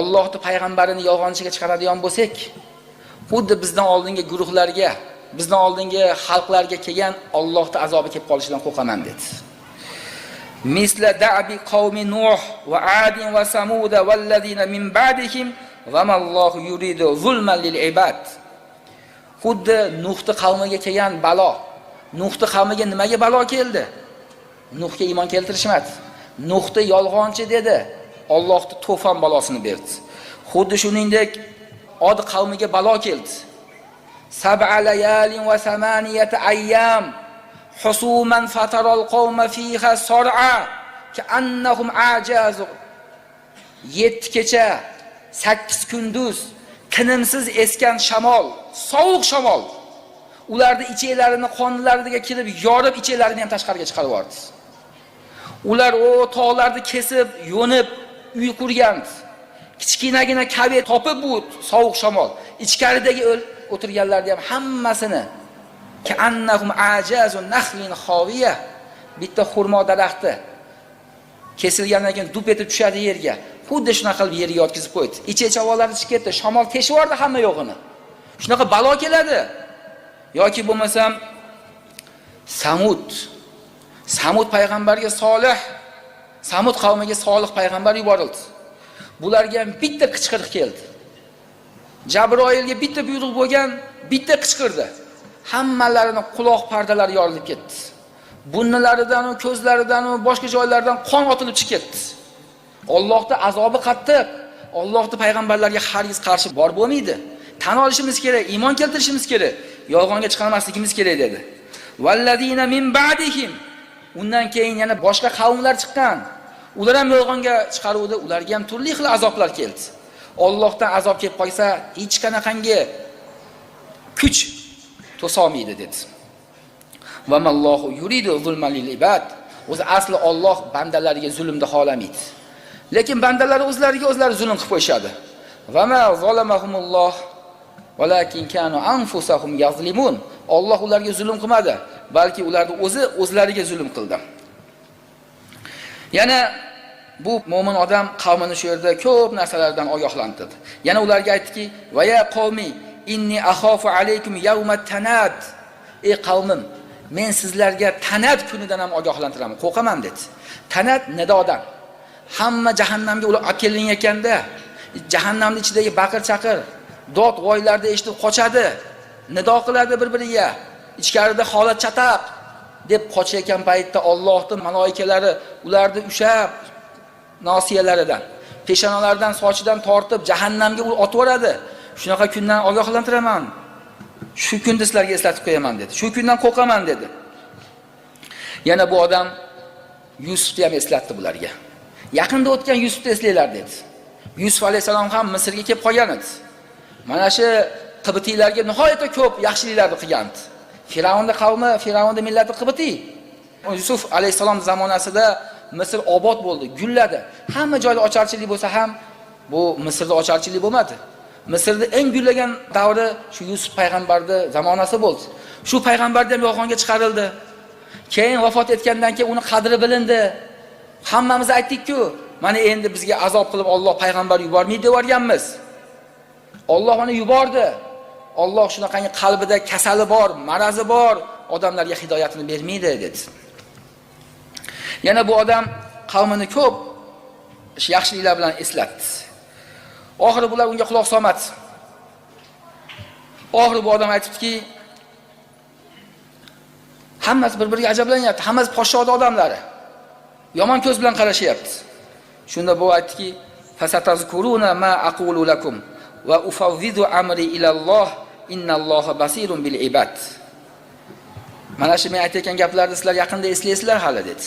Allohning payg'ambarini yolg'onchiga chiqaradigan bo'lsak, xuddi bizdan oldingi guruhlarga, bizdan oldingi xalqlarga kelgan Allohning azobi kelib qolishidan qo'rqaman dedi. Misla da'bi qavmi Nuh va Adin va Samud vallazina min ba'dihim va mallohu yuridu zulman lil ibad. Xuddi Nuhning qavmiga kelgan balo. Nuhning qavmiga nimaga balo keldi? Nuhga iymon keltirishmadi. Nuhni yolg'onchi dedi. Allohning to'fon balosini berdi. Xuddi shuningdek Od qavmiga balo keldi. Sab'a layalin va samaniyata ayyam husuman fataral qawma fiha sar'a ka'annahum ajazu. 7 kecha 8 kunduz tinimsiz esgan shamol, sovuq shamol ularni icheklarini qonlariga kirib, yorib icheklarini ham tashqariga chiqarib yubordi. Ular o tog'larni kesib, yo'nib uy qurgandi. Kichkinagina kavet topib bu sovuq shamol ichkaridagi o'tirganlarni ham hammasini ka'annahum ajazun nakhlin khawiya, bitta xurmo daraxti kesilgandan keyin dup etib tushadi yerga. Xuddi shunaqa qilib yerga yotkizib qo'ydi. Iche-chavolari chiqib ketdi, shamol teshib yubordi hamma yo'g'ini. Shunaqa balo keladi. Yoki bo'lmasam Samud payg'ambarga Solih, Samud qavmiga Solih payg'ambar yuborildi. Bularga ham bitta qichqiriq keldi. Jabroilga bitta buyruq bo'lgan, bitta qichqirdi. Hammalarini quloq pardalari yorilib ketdi. Bunnilaridan, ko'zlaridan, boshqa joylardan qon otilib chiqib ketdi. Allohning azobi qattiq. Allohning payg'ambarlarga hargiz qarshi bor bo'lmaydi. Tan olishimiz kerak, iymon keltirishimiz kerak, yolg'onga chiqarmasligimiz kerak dedi. Vallazina min ba'dihim. Undan keyin yana boshqa qavmlar chiqqan. Ular ham yolg'onga chiqaruvdi, ularga ham turli xil azoblar keldi. Allohdan azob kelib qolsa, hech qanaqangi kuch to'solmaydi dedi. Va mallohu yuridu zulman lil ibad. O'zi asli Alloh bandalariga zulmni xohlamaydi. Lekin bandalar o'zlariga o'zlari zulm qilib qo'yishadi. Va ma zalamahumulloh walakin kanu anfusahum yazlimun. Alloh ularga zulm qilmadi, balki ularni o'zlariga zulm qildi. Yana bu mo'min odam qavmini shu yerda ko'p narsalardan ogohlantirdi. Yana ularga aytdiki: "Va ya qavmi, inni akhafu alaykum yawmat tanad." Ey qavmim, men sizlarga tanad kunidan ham ogohlantiraman, qo'rqaman dedi. Tanad nidodan. Hamma jahannamga ular olib kelinayotganda, jahannamning ichidagi baqir-chaqir, dod g'oylarda eshitib qochadi, nido qiladi bir-biriga. Ichkarida holat chataq deb qochayotgan paytda Allohning maloikalari ularni ushab nosiyalaridan, peshonalaridan sochidan tortib jahannamga otib yuboradi. Shunaqa kundan ogohlantiraman. Shu kunni sizlarga eslatib qo'yaman dedi. Shu kundan qo'rqaman dedi. Yana bu odam Yusufni ham eslatdi bularga. Yaqinda o'tgan Yusufni eslanglar dedi. Yusuf alayhisalom ham Misrga kelib qolgan edi. Mana shu Qibtiylarga nihoyatda ko'p yaxshiliklarni qilgandi. Firavnning qavmi, Firavnning millati Qibtiy. Yusuf alayhisalom zamonasida Misr obod bo'ldi, gulladi. Hamma joyda ocharchilik bo'lsa ham bu Misrda ocharchilik bo'lmadi. Misrda eng gullagan davri shu Yusuf payg'ambarning zamonasi bo'ldi. Shu payg'ambar ham yolg'onga chiqarildi. Keyin vafot etgandan keyin uni qadri bilindi. Hammamiz aytdik-ku, mana endi bizga azob qilib Alloh payg'ambar yubormaydi deb o'rganmiz. Alloh uni yubordi. Alloh shunaqangi qalbida kasali bor, marazi bor odamlarga hidoyatini bermaydi dedi. Yana bu odam qavmini ko'p yaxshiliklar bilan eslatdi. Oxiri bular unga quloq solmadi. Oxiri bu odam aytibdiki, hammasi bir-biriga ajablanyapti. Hammasi podshohning odamlari. Yomon ko'z bilan qarashyapti. Shunda bu aytdiki, fasatazkuruna ma aqulu lakum va ufawwidu amri ila Alloh innalloha basirun bil ibad. Mana shu men aytgan gaplarni sizlar yaqinda eslaysizlar hali dedi.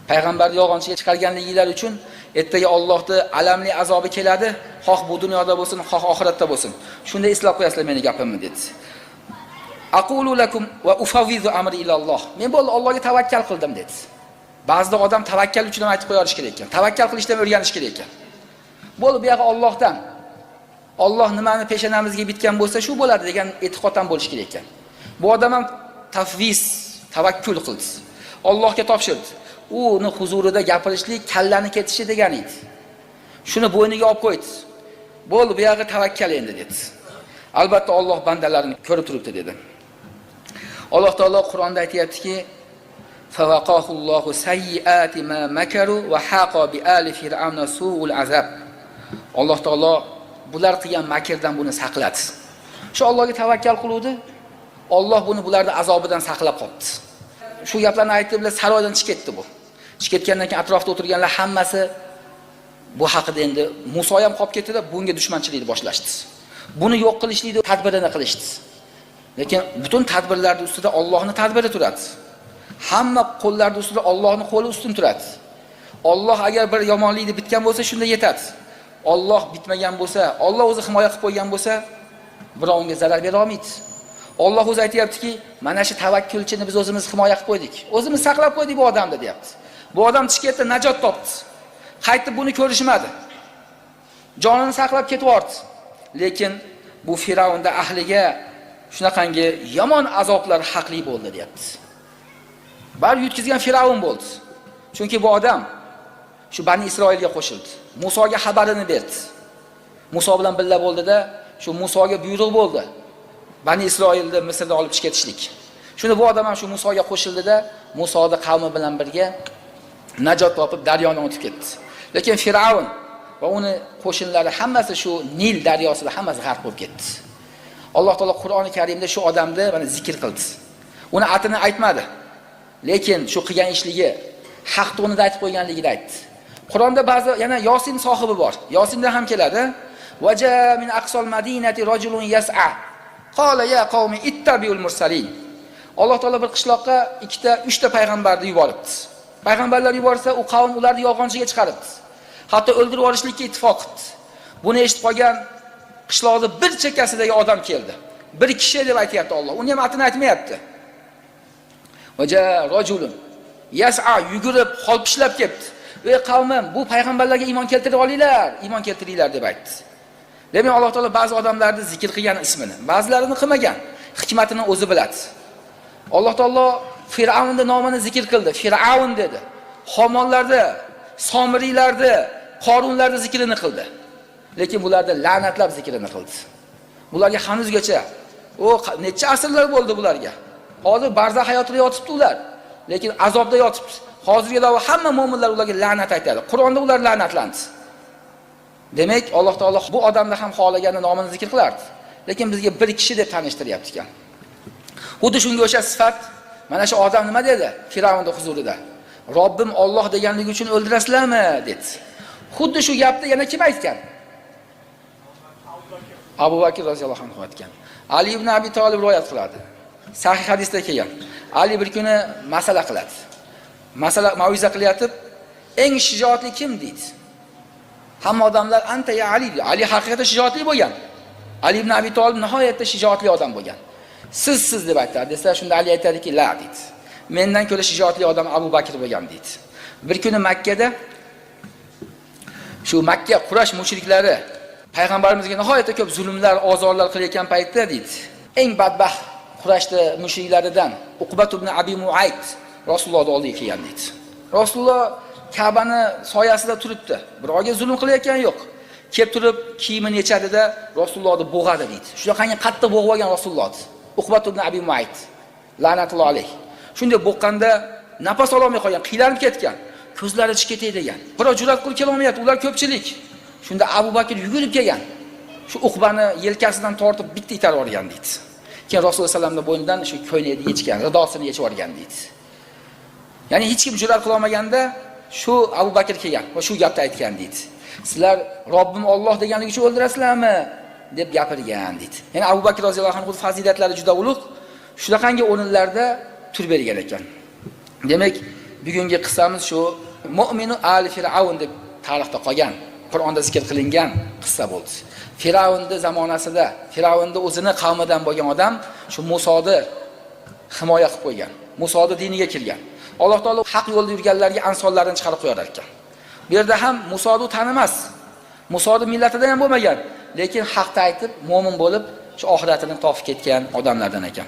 Payg'ambar yolg'onchiga chiqarganligingiz uchun ertaga Allohning alamli azobi keladi, xoh bu dunyoda bo'lsin, xoh oxiratda bo'lsin. Shunda eslab qo'yasizlar meni gapimni dedi. Aqulu lakum va ufawwidu amri ila Alloh. Men bo'ldi Allohga tavakkal qildim dedi. Ba'zida odam tavakkal uchun ham aytib qo'yarish kerak ekan. Tavakkal qilishdan o'rganish kerak ekan. Bo'ldi bu yo'q Allohdan. Alloh nimani peshonamizga bitgan bo'lsa shu bo'ladi degan e'tiqoddan bo'lish kerak ekan. Bu odam ham tafviz, tavakkul qildi. Allohga topshirdi. Uni huzurida gapirishlik kallani ketishi degan edi. Shuni bo'yniga olib qo'ydi. Bo'ldi, bu yerga tavakkal endi dedi. Albatta Alloh bandalarini ko'rib turibdi dedi. Alloh taolo Qur'onda aytayaptiki: "Fawaqahullohu sayyiati ma makaru va haqa bi ali fir'auna su'ul azab." Alloh taolo bular qilgan makrdan buni saqladi. Shu Allohga tavakkal qiluvdi, Alloh buni bularning azobidan saqlab qoldi. Shu gaplarni aytib bilan saroydan chiqib ketdi bu. Chiqib ketgandan keyin atrofda o'tirganlar hammasi bu haqida endi Muso ham qolib ketdi-da, bunga dushmanchilikni boshlashdi. Buni yo'q qilishlikni tadbirini qilishdi. Lekin butun tadbirlarning ustida Allohning tadbiri turadi. Hamma qo'llarning ustida Allohning qo'li ustun turadi. Alloh agar bir yomonlikni bitgan bo'lsa, shunda yetadi. Alloh bitmagan bo'lsa, Alloh o'zi himoya qilib qo'ygan bo'lsa, birovga zarar bera olmaydi. Alloh o'zi aytayaptiki, mana shu tavakkulchini biz o'zimiz himoya qilib qo'ydik. O'zimiz saqlab qo'ydik bu odamni, deyapti. Bu odam chiqib ketdi, najot topdi. Qaytib buni ko'rishmadi. Jonini saqlab ketib yordi. Lekin bu Firavnda ahliga shunaqangi yomon azoblar haqli bo'ldi, deyapti. Bar yutkizgan Firavn bo'ldi. Chunki bu odam shu Bani Isroilga qo'shildi. Musoga xabarini berdi. Muso bilan birga bo'ldi-da, shu Musoga buyruq bo'ldi. Bani Isroilni Misrdan olib chiqib ketishlik. Shunda bu odam ham shu Musoga qo'shildi-da, Musoning qavmi bilan birga najot topib daryoni o'tib ketdi. Lekin Firavn va uni qo'shinlari hammasi shu Nil daryosida hammasi g'arq bo'lib ketdi. Alloh taolo Qur'oni Karimda shu odamni mana zikr qildi. Uni atini aytmadi. Lekin shu qilgan ishligi haq to'nida aytib qo'yganligini aytdi. Qur'onda ba'zi yana Yosin sohibi bor. Yosinda ham keladi. Vaja min aqsal madinati rajulun yas'a. Qala ya qawmi ittabi'ul mursalin. Alloh taolo bir qishloqqa 2 ta payg'ambarni yuboribdi. Payg'ambarlar yuborsa, u qavm ularni yolg'onchiga chiqaribdi. Hatto o'ldirib olishlikka ittifoq qildi. Buni eshitib qolgan qishloqning bir chekkasidagi odam keldi. Bir kishi deb aytayapti Alloh. Uni ham atini aytmayapti. Vaja rajulun yas'a, yugurib, holpishlab ketdi. Ey qavmim, bu payg'ambarlarga iymon keltirib olinglar, iymon keltiringlar deb aytdi. Demak, Alloh taolo ba'zi odamlarni zikr qilgan ismini, ba'zilarini qilmagan, hikmatini o'zi biladi. Alloh taolo Firavnning nomini zikr qildi. Firavn dedi. Xomonlarni, Somiriylarni, Qorunlarni zikrini qildi. Lekin bularni la'natlab zikrini qildi. Bularga hanuzgacha necha asrlar bo'ldi bularga. Hozir barzah hayotida yotibdi ular. Lekin azobda yotibdi. Hozirgi davr hamma mu'minlar ularga la'nat aytadi. Qur'onda ular la'natlandi. Demak, Alloh taolo bu odamni ham xohlagani nomini zikr qilardi. Lekin bizga bir kishi deb tanishtiryapti ekan. Xuddi shunga o'sha sifat, mana shu odam nima dedi Firavnning huzurida? Robbim Alloh deganligi uchun o'ldirasizlarmi dedi. Xuddi shu gapni yana kim aytgan? Abu Bakr roziyallohu anhu aytgan. Ali ibn Abi Talib rivoyat qiladi. Sahih hadisda kelgan. Ali bir kuni masala qiladi. Masala mau'iza qilyotib, eng shijoatli kim deydi. Hamma odamlar anta ya Ali. Ali haqiqatan shijoatli bo'lgan. Ali ibn Abi Talib nihoyatda shijoatli odam bo'lgan. Siz deb aytadi desa, shunda Ali aytadiki, la deydi. Mendan ko'ra shijoatli odam Abu Bakr bo'lgan deydi. Bir kuni Makkada shu Makka Quraysh mushriklari payg'ambarimizga nihoyatda ko'p zulmlar, ozorlar qilayotgan paytda deydi. Eng badbaxt Qurayshning mushriklaridan Uqbat ibn Abi Muayt Rasulullohning oldiga kelgan deydi. Rasululloh Ka'bani soyasida turibdi. Birovga zulm qilayotgan yo'q. Kelib turib kiyimini yechadida Rasulullohni bo'g'adi deydi. Shunaqangi qattiq bo'g'ib olgan Rasululloh. Uqbat ibn Abi Muayt la'natulloh alayh. Shunday bo'qqanda nafas ola olmay qolgan, qiylanib ketgan. Ko'zlari chiqib ketay degan. Biroq jur'at qilib kela olmayapti, ular ko'pchilik. Shunda Abu Bakr yugurib kelgan. Shu Uqbani yelkasidan tortib bitta itarib olgan deydi. Keyin Rasululloh sallamning bo'ynidan shu ko'ylakni yechgan, ridosini yechib olgan deydi. Ya'ni hech kim jur'at qila olmaganda shu Abu Bakr kelgan va shu gapni aytgan deydi. Sizlar Robbim Alloh deganligi uchun o'ldirasizlarmi deb gapirgan deydi. Ya'ni Abu Bakr roziyallohu anhu fazilatlari juda ulug', shunaqangi o'rinlarda tur bergan ekan. Demak, bugungi qissamiz shu Mu'minu ali Firavn deb tarixda qolgan, Qur'onda zikr qilingan qissa bo'ldi. Firavnning zamonasida, Firavnning o'zini qavmidan bo'lgan odam shu Musoni himoya qilib qo'ygan. Musoni diniga kirgan. Alloh taolo haq yo'lda yurganlarga ansonlarni chiqarib qo'yar ekan. Bu yerda ham Musoni tanimas. Musoni millatidan ham bo'lmagan, lekin haqni aytib, mu'min bo'lib, shu oxiratini topib ketgan odamlardan ekan.